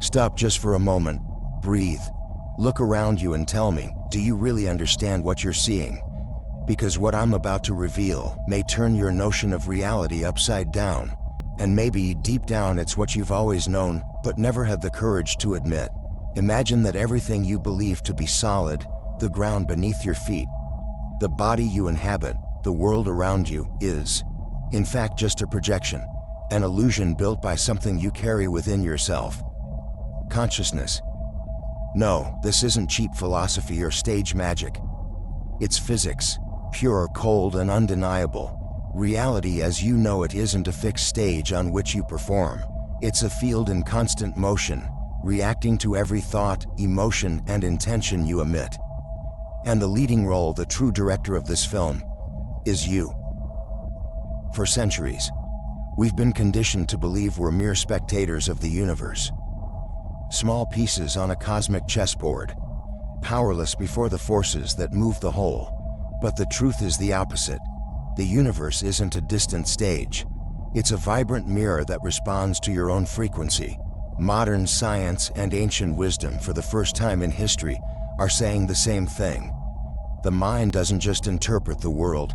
Stop just for a moment. Breathe. Look around you and tell me, do you really understand what you're seeing? Because what I'm about to reveal may turn your notion of reality upside down. And maybe deep down it's what you've always known, but never had the courage to admit. Imagine that everything you believe to be solid, the ground beneath your feet, the body you inhabit, the world around you, is, in fact, just a projection, an illusion built by something you carry within yourself. Consciousness. No, this isn't cheap philosophy or stage magic. It's physics, pure, cold, and undeniable. Reality as you know it isn't a fixed stage on which you perform. It's a field in constant motion, reacting to every thought, emotion, and intention you emit. And the leading role, the true director of this film, is you. For centuries, we've been conditioned to believe we're mere spectators of the universe. Small pieces on a cosmic chessboard, powerless before the forces that move the whole. But the truth is the opposite. The universe isn't a distant stage. It's a vibrant mirror that responds to your own frequency. Modern science and ancient wisdom, for the first time in history, are saying the same thing. The mind doesn't just interpret the world,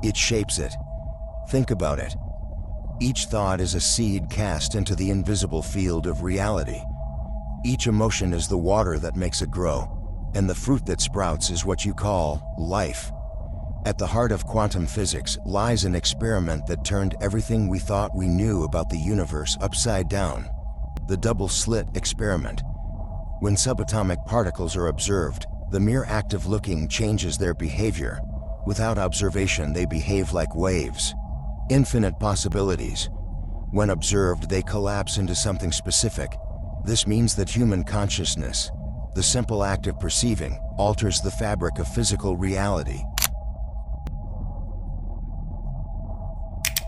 it shapes it. Think about it. Each thought is a seed cast into the invisible field of reality. Each emotion is the water that makes it grow, and the fruit that sprouts is what you call life. At the heart of quantum physics lies an experiment that turned everything we thought we knew about the universe upside down. The double-slit experiment. When subatomic particles are observed, the mere act of looking changes their behavior. Without observation, they behave like waves. Infinite possibilities. When observed, they collapse into something specific. This means that human consciousness, the simple act of perceiving, alters the fabric of physical reality.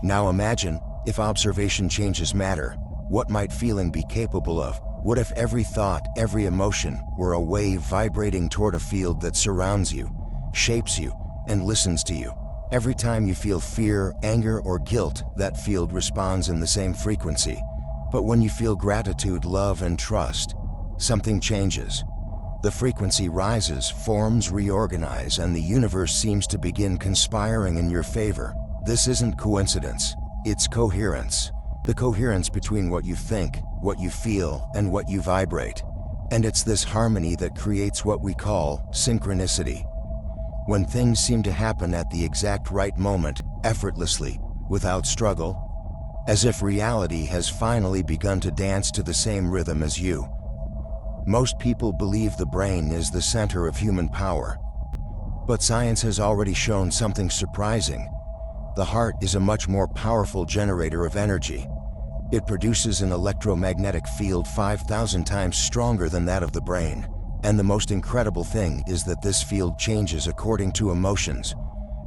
Now imagine, if observation changes matter, what might feeling be capable of? What if every thought, every emotion, were a wave vibrating toward a field that surrounds you, shapes you, and listens to you? Every time you feel fear, anger, or guilt, that field responds in the same frequency. But when you feel gratitude, love, and trust, something changes. The frequency rises, forms reorganize, and the universe seems to begin conspiring in your favor. This isn't coincidence, it's coherence. The coherence between what you think, what you feel, and what you vibrate. And it's this harmony that creates what we call synchronicity. When things seem to happen at the exact right moment, effortlessly, without struggle, as if reality has finally begun to dance to the same rhythm as you. Most people believe the brain is the center of human power. But science has already shown something surprising. The heart is a much more powerful generator of energy. It produces an electromagnetic field 5,000 times stronger than that of the brain. And the most incredible thing is that this field changes according to emotions.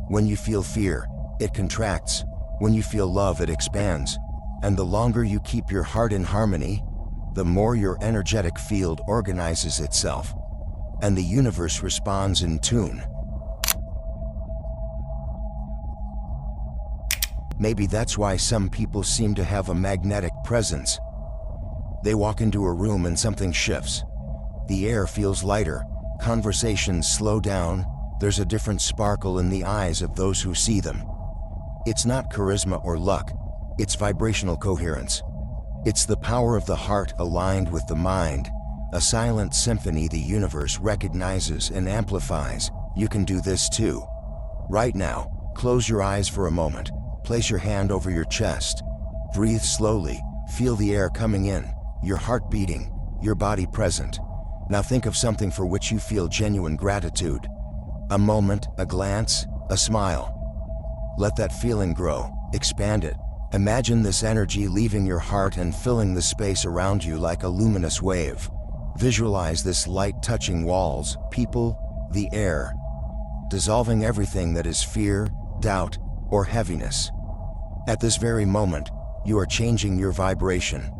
When you feel fear, it contracts. When you feel love, it expands. And the longer you keep your heart in harmony, the more your energetic field organizes itself. And the universe responds in tune. Maybe that's why some people seem to have a magnetic presence. They walk into a room and something shifts. The air feels lighter, conversations slow down, there's a different sparkle in the eyes of those who see them. It's not charisma or luck, it's vibrational coherence. It's the power of the heart aligned with the mind, a silent symphony the universe recognizes and amplifies. You can do this too. Right now, close your eyes for a moment, place your hand over your chest, breathe slowly, feel the air coming in, your heart beating, your body present. Now think of something for which you feel genuine gratitude. A moment, a glance, a smile. Let that feeling grow, expand it. Imagine this energy leaving your heart and filling the space around you like a luminous wave. Visualize this light touching walls, people, the air, dissolving everything that is fear, doubt, or heaviness. At this very moment, you are changing your vibration.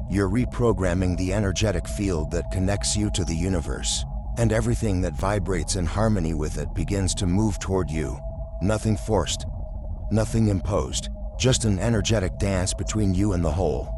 You're reprogramming the energetic field that connects you to the universe, and everything that vibrates in harmony with it begins to move toward you. Nothing forced, nothing imposed, just an energetic dance between you and the whole.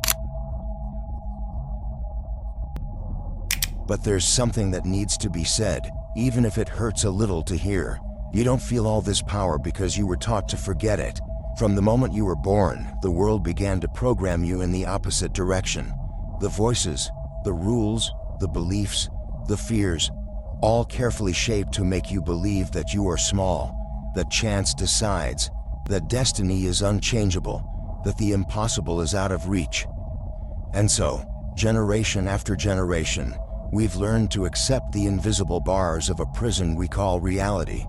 But there's something that needs to be said, even if it hurts a little to hear. You don't feel all this power because you were taught to forget it. From the moment you were born, the world began to program you in the opposite direction. The voices, the rules, the beliefs, the fears, all carefully shaped to make you believe that you are small, that chance decides, that destiny is unchangeable, that the impossible is out of reach. And so, generation after generation, we've learned to accept the invisible bars of a prison we call reality.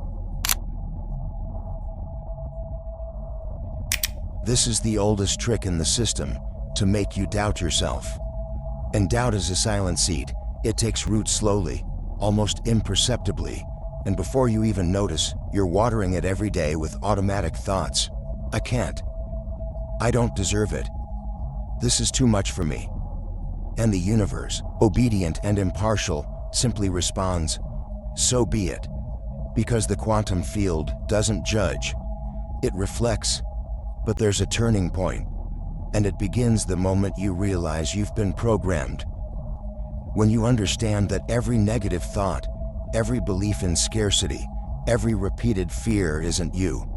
This is the oldest trick in the system, to make you doubt yourself. And doubt is a silent seed. It takes root slowly, almost imperceptibly, and before you even notice, you're watering it every day with automatic thoughts. I can't. I don't deserve it. This is too much for me. And the universe, obedient and impartial, simply responds, so be it. Because the quantum field doesn't judge. It reflects. But there's a turning point, and it begins the moment you realize you've been programmed. When you understand that every negative thought, every belief in scarcity, every repeated fear isn't you.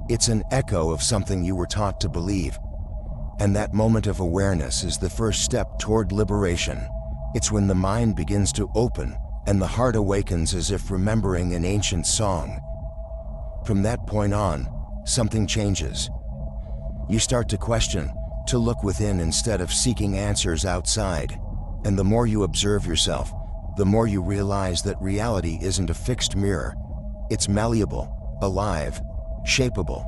It's an echo of something you were taught to believe. And that moment of awareness is the first step toward liberation. It's when the mind begins to open, and the heart awakens as if remembering an ancient song. From that point on, something changes. You start to question, to look within instead of seeking answers outside. And the more you observe yourself, the more you realize that reality isn't a fixed mirror. It's malleable, alive, shapeable.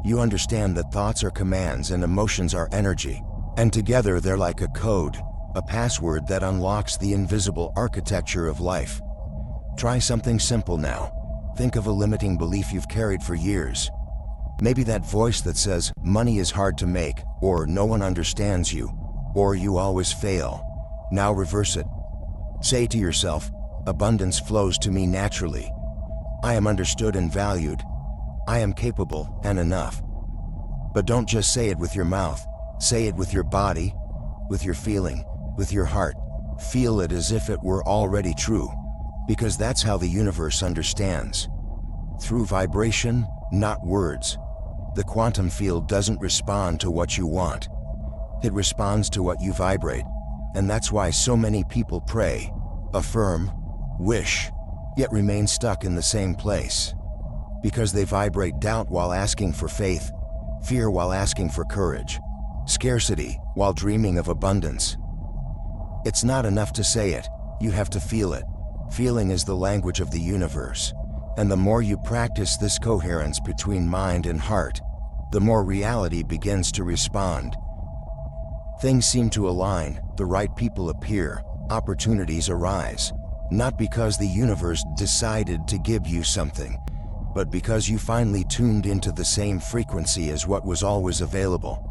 You understand that thoughts are commands and emotions are energy, and together they're like a code, a password that unlocks the invisible architecture of life. Try something simple now. Think of a limiting belief you've carried for years. Maybe that voice that says, money is hard to make, or no one understands you, or you always fail. Now reverse it. Say to yourself, abundance flows to me naturally. I am understood and valued. I am capable and enough. But don't just say it with your mouth. Say it with your body, with your feeling, with your heart. Feel it as if it were already true, because that's how the universe understands. Through vibration, not words. The quantum field doesn't respond to what you want. It responds to what you vibrate. And that's why so many people pray, affirm, wish, yet remain stuck in the same place. Because they vibrate doubt while asking for faith, fear while asking for courage, scarcity while dreaming of abundance. It's not enough to say it, you have to feel it. Feeling is the language of the universe. And the more you practice this coherence between mind and heart, the more reality begins to respond. Things seem to align, the right people appear, opportunities arise, not because the universe decided to give you something, but because you finally tuned into the same frequency as what was always available.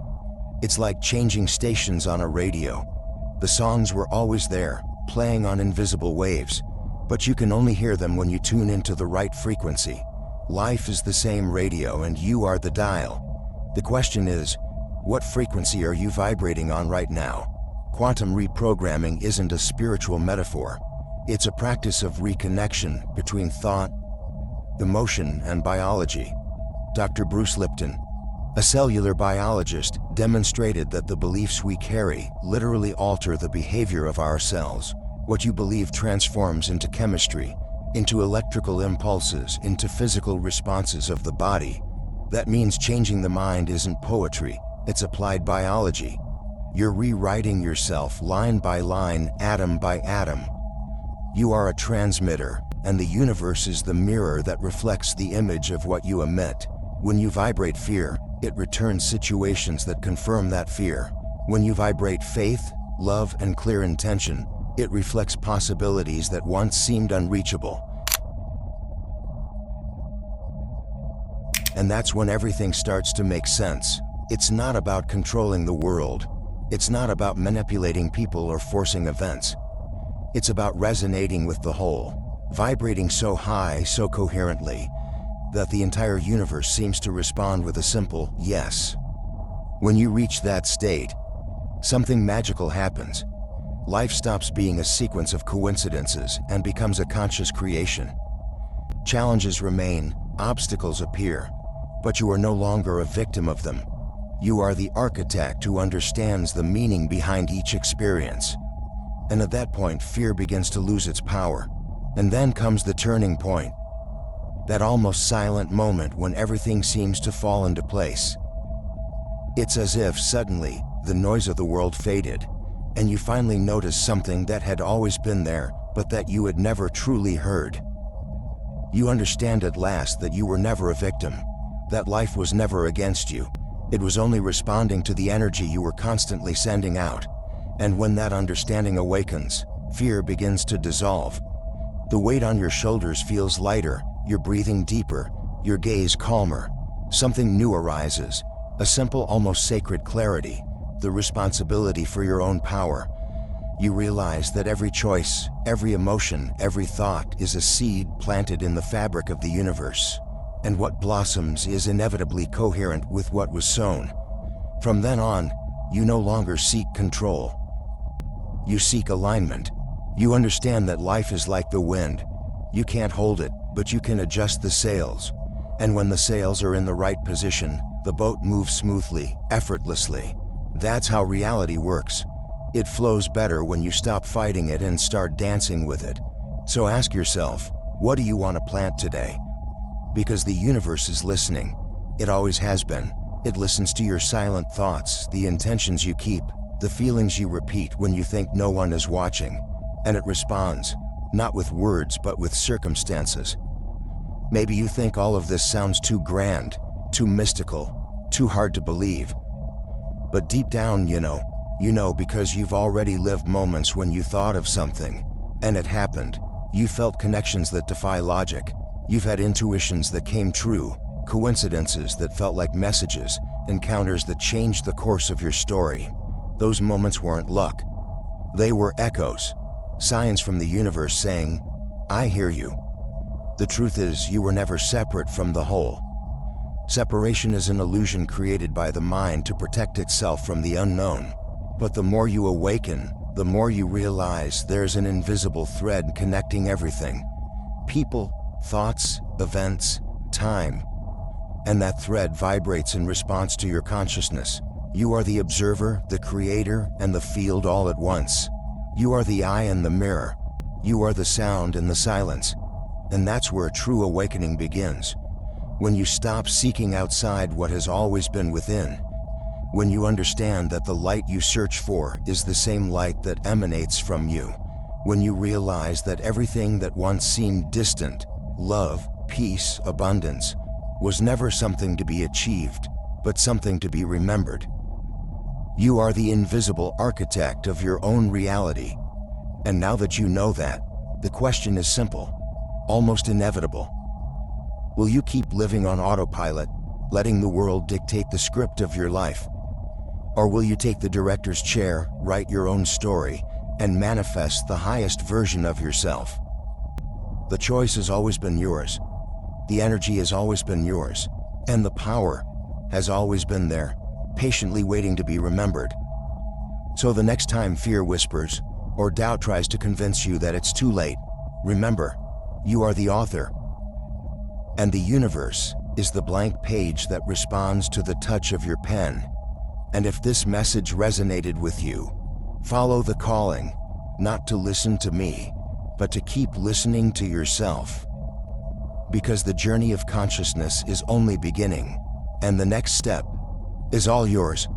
It's like changing stations on a radio. The songs were always there, playing on invisible waves, but you can only hear them when you tune into the right frequency. Life is the same radio and you are the dial. The question is, what frequency are you vibrating on right now? Quantum reprogramming isn't a spiritual metaphor. It's a practice of reconnection between thought, emotion, and biology. Dr. Bruce Lipton, a cellular biologist, demonstrated that the beliefs we carry literally alter the behavior of our cells. What you believe transforms into chemistry, into electrical impulses, into physical responses of the body. That means changing the mind isn't poetry, it's applied biology. You're rewriting yourself line by line, atom by atom. You are a transmitter, and the universe is the mirror that reflects the image of what you emit. When you vibrate fear, it returns situations that confirm that fear. When you vibrate faith, love, and clear intention, it reflects possibilities that once seemed unreachable. And that's when everything starts to make sense. It's not about controlling the world. It's not about manipulating people or forcing events. It's about resonating with the whole, vibrating so high, so coherently, that the entire universe seems to respond with a simple yes. When you reach that state, something magical happens. Life stops being a sequence of coincidences and becomes a conscious creation. Challenges remain, obstacles appear, but you are no longer a victim of them. You are the architect who understands the meaning behind each experience. And at that point, fear begins to lose its power. And then comes the turning point. That almost silent moment when everything seems to fall into place. It's as if suddenly the noise of the world faded, and you finally notice something that had always been there, but that you had never truly heard. You understand at last that you were never a victim, that life was never against you. It was only responding to the energy you were constantly sending out. And when that understanding awakens, fear begins to dissolve. The weight on your shoulders feels lighter, you're breathing deeper, your gaze calmer. Something new arises, a simple, almost sacred clarity, the responsibility for your own power. You realize that every choice, every emotion, every thought is a seed planted in the fabric of the universe. And what blossoms is inevitably coherent with what was sown. From then on, you no longer seek control. You seek alignment. You understand that life is like the wind. You can't hold it, but you can adjust the sails. And when the sails are in the right position, the boat moves smoothly, effortlessly. That's how reality works. It flows better when you stop fighting it and start dancing with it. So ask yourself, what do you want to plant today? Because the universe is listening. It always has been. It listens to your silent thoughts, the intentions you keep, the feelings you repeat when you think no one is watching. And it responds, not with words but with circumstances. Maybe you think all of this sounds too grand, too mystical, too hard to believe. But deep down, you know because you've already lived moments when you thought of something, and it happened. You felt connections that defy logic. You've had intuitions that came true, coincidences that felt like messages, encounters that changed the course of your story. Those moments weren't luck. They were echoes, signs from the universe saying, I hear you. The truth is, you were never separate from the whole. Separation is an illusion created by the mind to protect itself from the unknown. But the more you awaken, the more you realize there's an invisible thread connecting everything. People, thoughts, events, time. And that thread vibrates in response to your consciousness. You are the observer, the creator, and the field all at once. You are the eye and the mirror. You are the sound and the silence. And that's where true awakening begins. When you stop seeking outside what has always been within. When you understand that the light you search for is the same light that emanates from you. When you realize that everything that once seemed distant, love, peace, abundance, was never something to be achieved, but something to be remembered. You are the invisible architect of your own reality. And now that you know that, the question is simple, almost inevitable. Will you keep living on autopilot, letting the world dictate the script of your life? Or will you take the director's chair, write your own story, and manifest the highest version of yourself? The choice has always been yours. The energy has always been yours. And the power has always been there, patiently waiting to be remembered. So the next time fear whispers, or doubt tries to convince you that it's too late, remember, you are the author. And the universe is the blank page that responds to the touch of your pen. And if this message resonated with you, follow the calling, not to listen to me, but to keep listening to yourself. Because the journey of consciousness is only beginning, and the next step is all yours.